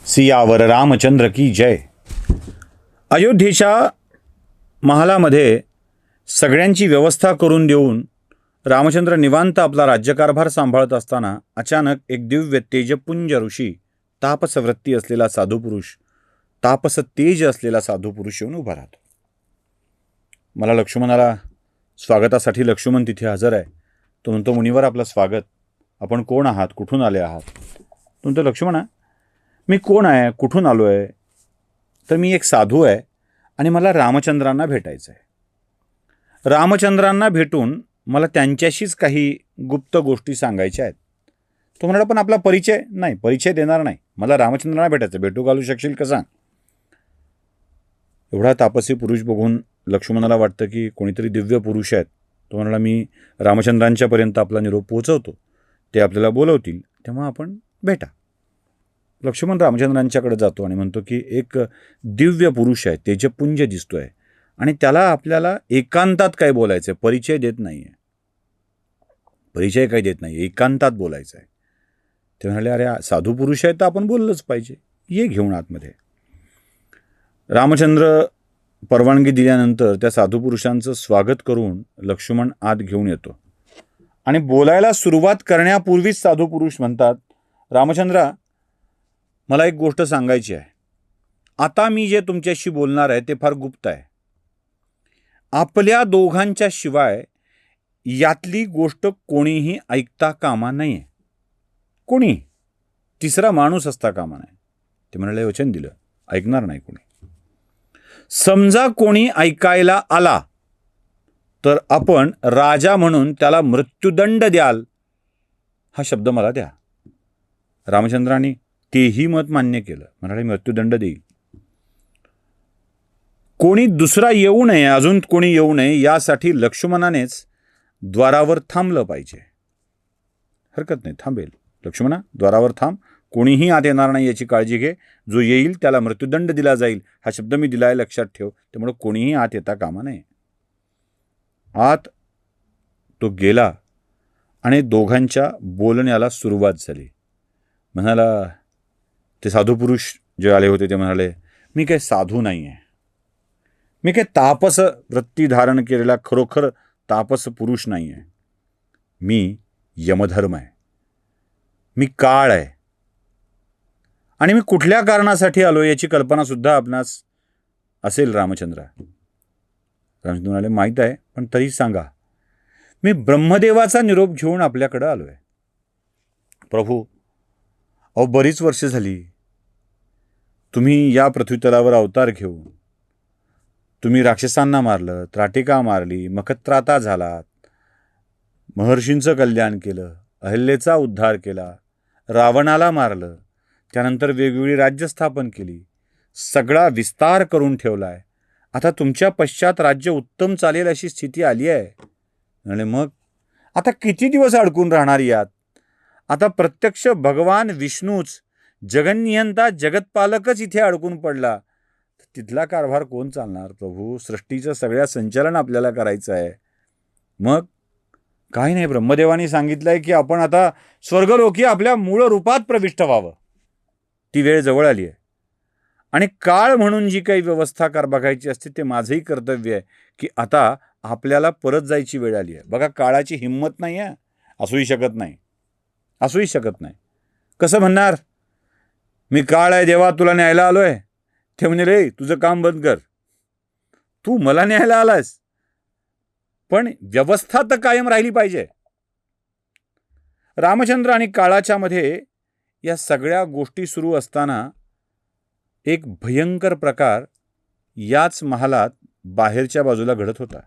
सियावर रामचंद्र की जय. अयोध्येच्या महालामध्ये सगळ्यांची व्यवस्था करून देऊन रामचंद्र निवांत आपला राज्यकारभार सांभाळत असताना अचानक एक दिव्य तेजपुंज ऋषी, तापसवृत्ती असलेला साधुपुरुष, तापस तेज असलेला साधुपुरुष येऊन उभा राहतो. मला लक्ष्मणाला स्वागतासाठी लक्ष्मण तिथे हजर आहे. तो म्हणतो, मुनिवर आपलं स्वागत. आपण कोण आहात, कुठून आले आहात? तो म्हणतो, लक्ष्मणा, मी कोण आहे, कुठून आलो आहे? तर मी एक साधू आहे आणि मला रामचंद्रांना भेटायचं आहे. रामचंद्रांना भेटून मला त्यांच्याशीच काही गुप्त गोष्टी सांगायच्या आहेत. तो म्हणाला, पण आपला परिचय नाही, परिचय देणार नाही, मला रामचंद्रांना भेटायचं, भेटू घालू शकशील का सांग. एवढा तापसी पुरुष बघून लक्ष्मणाला वाटतं की कोणीतरी दिव्य पुरुष आहेत. तो म्हणाला, मी रामचंद्रांच्यापर्यंत आपला निरोप पोहोचवतो, ते आपल्याला बोलवतील, तेव्हा आपण भेटा. लक्ष्मण रामचंद्रांच्याकडे जातो आणि म्हणतो की एक दिव्य पुरुष आहे, तेजपुंज दिसतोय आणि त्याला आपल्याला एकांतात काय बोलायचं आहे, परिचय देत नाही आहे, परिचय काही देत नाही, एकांतात बोलायचं आहे. ते म्हणाले, अरे साधू पुरुष आहे तर आपण बोललंच पाहिजे, ये घेऊन आतमध्ये. रामचंद्र परवानगी दिल्यानंतर त्या साधू पुरुषांचं स्वागत करून लक्ष्मण आत घेऊन येतो आणि बोलायला सुरुवात करण्यापूर्वीच साधू पुरुष म्हणतात, रामचंद्रा, मला एक गोष्ट सांगायची आहे. आता मी जे तुमच्याशी बोलणार आहे ते फार गुप्त आहे. आपल्या दोघांच्या शिवाय यातली गोष्ट कोणीही ऐकता कामा नये, कोणी तिसरा माणूस असता कामा नये. ते म्हणाले, वचन दिलं, ऐकणार नाही कोणी. समजा कोणी ऐकायला आला तर आपण राजा म्हणून त्याला मृत्युदंड द्याल, हा शब्द मला द्या. रामचंद्रांनी तेही मत मान्य केलं. म्हणाले, मृत्युदंड देईल. कोणी दुसरा येऊ नये, अजून कोणी येऊ नये, यासाठी लक्ष्मणानेच द्वारावर थांबलं पाहिजे. हरकत नाही, थांबेल. लक्ष्मणा, द्वारावर थांब, कोणीही आत येणार नाही याची काळजी घे. जो येईल त्याला मृत्युदंड दिला जाईल, हा शब्द मी दिलाय, लक्षात ठेव. त्यामुळे कोणीही आत येता कामा नये. आत तो गेला आणि दोघांच्या बोलण्याला सुरुवात झाली. म्हणाला, ते साधू पुरुष जे आले होते ते म्हणाले, मी काही साधू नाही आहे, मी काही तापस वृत्ती धारण केलेला खरोखर तापस पुरुष नाही आहे. मी यमधर्म आहे, मी काळ आहे आणि मी कुठल्या कारणासाठी आलो याची कल्पना सुद्धा आपणास असेल रामचंद्र. रामचंद्र म्हणाले, माहीत आहे, पण तरी सांगा. मी ब्रह्मदेवाचा निरोप घेऊन आपल्याकडे आलो आहे. प्रभू, अहो बरीच वर्ष झाली तुम्ही या पृथ्वीतलावर अवतार घेऊन तुम्ही राक्षसांना मारलं, त्राटिका मारली, मखत्राता झालात, महर्षींचं कल्याण केलं, अहल्येचा उद्धार केला, रावणाला मारलं, त्यानंतर वेगवेगळी राज्य स्थापन केली, सगळा विस्तार करून ठेवलाय. आता तुमच्या पश्चात राज्य उत्तम चालेल अशी स्थिती आली आहे. आणि मग आता किती दिवस अडकून राहणार यात? आता प्रत्यक्ष भगवान विष्णूच, जगन्नियंता, जगतपालकच इथे अडकून पडला, तिथला कारभार कोण चालणार? प्रभू, सृष्टीचं सगळ्या संचालन आपल्याला करायचं आहे. मग काही नाही, ब्रह्मदेवानी सांगितलंय की आपण आता स्वर्गलोकी आपल्या मूळ रूपात प्रविष्ट व्हावं. ती वेळ जवळ आली आहे आणि काळ म्हणून जी काही व्यवस्था बघायची असते ते माझंही कर्तव्य आहे की आता आपल्याला परत जायची वेळ आली आहे. बघा, काळाची हिंमत नाही आहे, असूही शकत नाही, असूही शकत नाही. कसं म्हणणार, मी काळ आहे देवा, तुला न्यायला आलोय. ते म्हणजे, रे तुझं काम बंद कर, तू मला न्यायला आलास, पण व्यवस्था तर कायम राहिली पाहिजे. रामचंद्र आणि काळाच्या मध्ये या सगळ्या गोष्टी सुरू असताना एक भयंकर प्रकार याच महालात बाहेरच्या बाजूला घडत होता.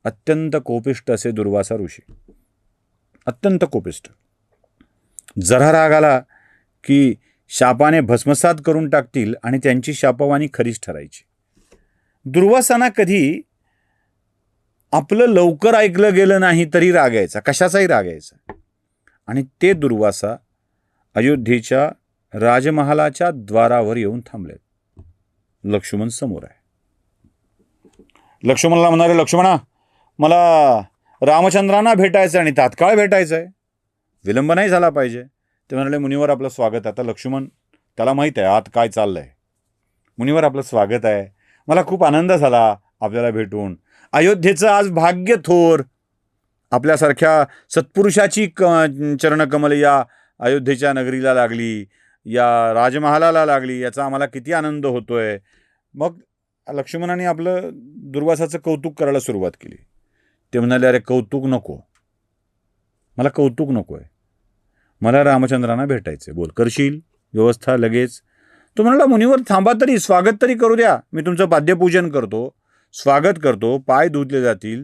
अत्यंत कोपिष्ट असे दुर्वासा ऋषी, अत्यंत कोपिष्ट. जरा राग आला की शापाने भस्मसात करून टाकतील आणि त्यांची शापवाणी खरीच ठरायची. दुर्वासांना कधी आपलं लवकर ऐकलं गेलं नाही तरी राग यायचा, कशाचाही राग यायचा. आणि ते दुर्वासा अयोध्येच्या राजमहालाच्या द्वारावर येऊन थांबलेत. लक्ष्मण समोर आहे. लक्ष्मणला म्हणाले, लक्ष्मणा, मला रामचंद्रांना भेटायचं आणि तात्काळ भेटायचं आहे, विलंब नाही झाला पाहिजे. ते म्हणाले, मुनीवर आपलं स्वागत. आता लक्ष्मण त्याला माहीत आहे आत काय चाललंय. मुनिवर, आपलं स्वागत आहे. मला खूप आनंद झाला आपल्याला भेटून. अयोध्येचं आज भाग्य थोर. आपल्यासारख्या सत्पुरुषाची चरणकमल या अयोध्येच्या नगरीला लागली, या राजमहालाला लागली, याचा आम्हाला किती आनंद होतोय. मग लक्ष्मणाने आपलं दुर्वासाचं कौतुक करायला सुरुवात केली. ते म्हणाले, अरे कौतुक नको, मला कौतुक नको आहे, मला रामचंद्रांना भेटायचं. बोल, करशील व्यवस्था लगेच? तो म्हणाला, मुनिवर थांबा तरी, स्वागत तरी करू द्या. मी तुमचं पाद्यपूजन करतो, स्वागत करतो, पाय धुतले जातील,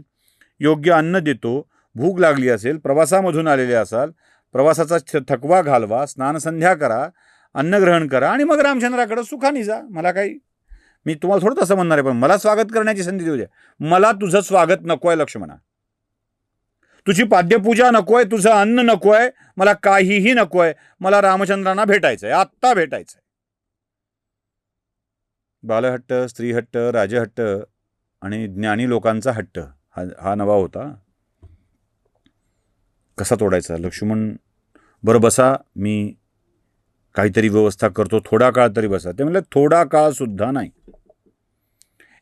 योग्य अन्न देतो. भूक लागली असेल, प्रवासामधून आलेले असाल, प्रवासाचा थकवा घालवा, स्नानसंध्या करा, अन्नग्रहण करा आणि मग रामचंद्राकडे सुखाने जा. मला काही, मी तुम्हाला थोडं तसं म्हणणार आहे, पण मला स्वागत करण्याची संधी देऊ द्या. मला तुझं स्वागत नको आहे लक्ष्मणा, तुझी पाद्यपूजा नको आहे, तुझं अन्न नको आहे, मला काहीही नको आहे. मला रामचंद्रांना भेटायचंय, आत्ता भेटायचंय. बालहट्ट, स्त्रीहट्ट, राजहट्ट आणि ज्ञानी लोकांचा हट्ट हा नवा होता. कसा तोडायचा? लक्ष्मण, बरं बसा, मी काहीतरी व्यवस्था करतो, थोडा काळ तरी बसा. ते म्हणले, थोडा काळ सुद्धा नाही,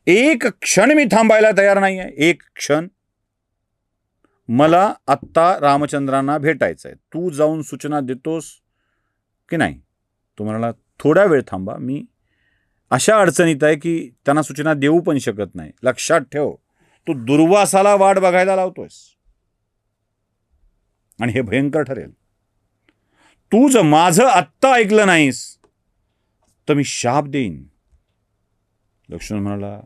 एक क्षण मी थांबायला तयार नाही आहे, एक क्षण. मला आत्ता रामचंद्रांना भेटायचं आहे. तू जाऊन सूचना देतोस की नाही? तो म्हणाला, थोडा वेळ थांबा, मी अशा अडचणीत आहे की त्यांना सूचना देऊ पण शकत नाही. लक्षात ठेव, तू दुर्वासाला वाट बघायला लावतोयस आणि हे भयंकर ठरेल. तू जर माझं आत्ता ऐकलं नाहीस तर मी शाप देईन. लक्ष्मण म्हणाला,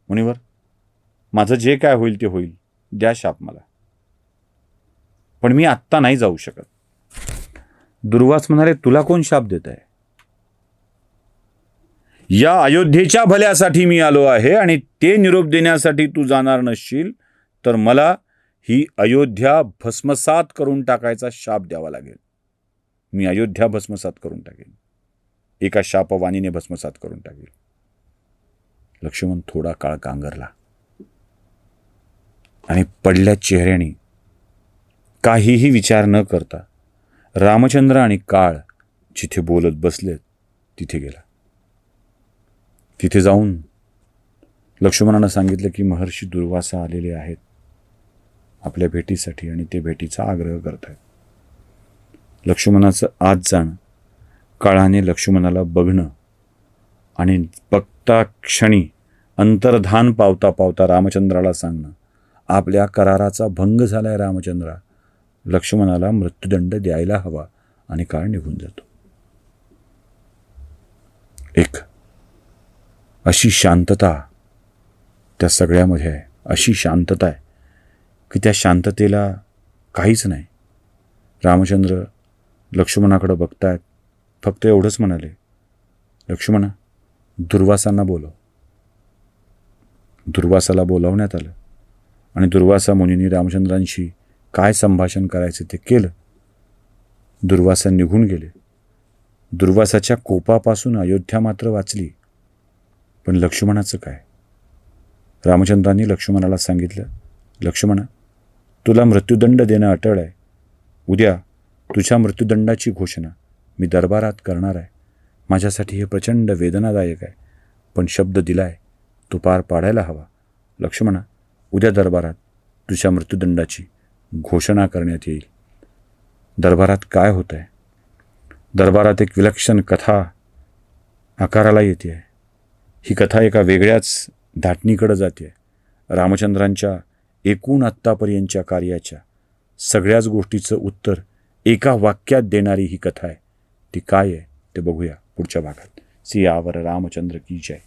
मुनिवर, माझं जे काय होईल ते होईल, द्या शाप मला, पण मी आत्ता नाही जाऊ शकत. दुर्वास म्हणाले, तुला कोण शाप देत आहे? या अयोध्येच्या भल्यासाठी मी आलो आहे आणि ते निरोप देण्यासाठी तू जाणार नसशील तर मला ही अयोध्या भस्मसात करून टाकायचा शाप द्यावा लागेल. मी अयोध्या भस्मसात करून टाकेन, एका शापवाणीने भस्मसात करून टाकेल. लक्ष्मण थोडा काळ कांगरला आणि पडल्या चेहऱ्याने, काहीही विचार न करता, रामचंद्र आणि काळ जिथे बोलत बसलेत तिथे गेला. तिथे जाऊन लक्ष्मणानं सांगितलं की महर्षी दुर्वासा आलेले आहेत आपल्या भेटीसाठी आणि ते भेटीचा आग्रह करत आहेत. लक्ष्मणाचं आत जाणं, काळाने लक्ष्मणाला बघणं आणि बघता क्षणी अंतर्धान पावता पावता रामचंद्राला सांगणं, आपल्या कराराचा भंग झालाय रामचंद्रा, लक्ष्मणाला मृत्यूदंड द्यायला हवा, आणि काळ निघून जातो. एक अशी शांतता त्या सगळ्यामध्ये आहे, अशी शांतता आहे की त्या शांततेला काहीच नाही. रामचंद्र लक्ष्मणाकडे बघतायत, फक्त एवढंच म्हणाले, लक्ष्मणा, दुर्वासांना बोलव. दुर्वासाला बोलावण्यात आलं आणि दुर्वासा मुनींनी रामचंद्रांशी काय संभाषण करायचे ते केलं. दुर्वासा निघून गेले. दुर्वासाच्या कोपापासून अयोध्या मात्र वाचली. पण लक्ष्मणाचं काय? रामचंद्रांनी लक्ष्मणाला सांगितलं, लक्ष्मणा, तुला मृत्यूदंड देणं अटळ आहे. उद्या तुझ्या मृत्यूदंडाची घोषणा मी दरबारात करणार आहे. माझ्यासाठी हे प्रचंड वेदनादायक आहे, पण शब्द दिलाय तो पार पाडायला हवा. लक्ष्मणा, उद्या दरबारात तुझ्या मृत्यूदंडाची घोषणा करण्यात येईल. दरबारात काय होत आहे? दरबारात एक विलक्षण कथा आकाराला येते आहे. ही कथा एका वेगळ्याच धाटणीकडे जाते. रामचंद्रांच्या एकूण आत्तापर्यंतच्या कार्याच्या सगळ्याच गोष्टीचं उत्तर एका वाक्यात देणारी ही कथा आहे. ती काय आहे ते बघूया पुढच्या भागात. सियावर रामचंद्र की जय.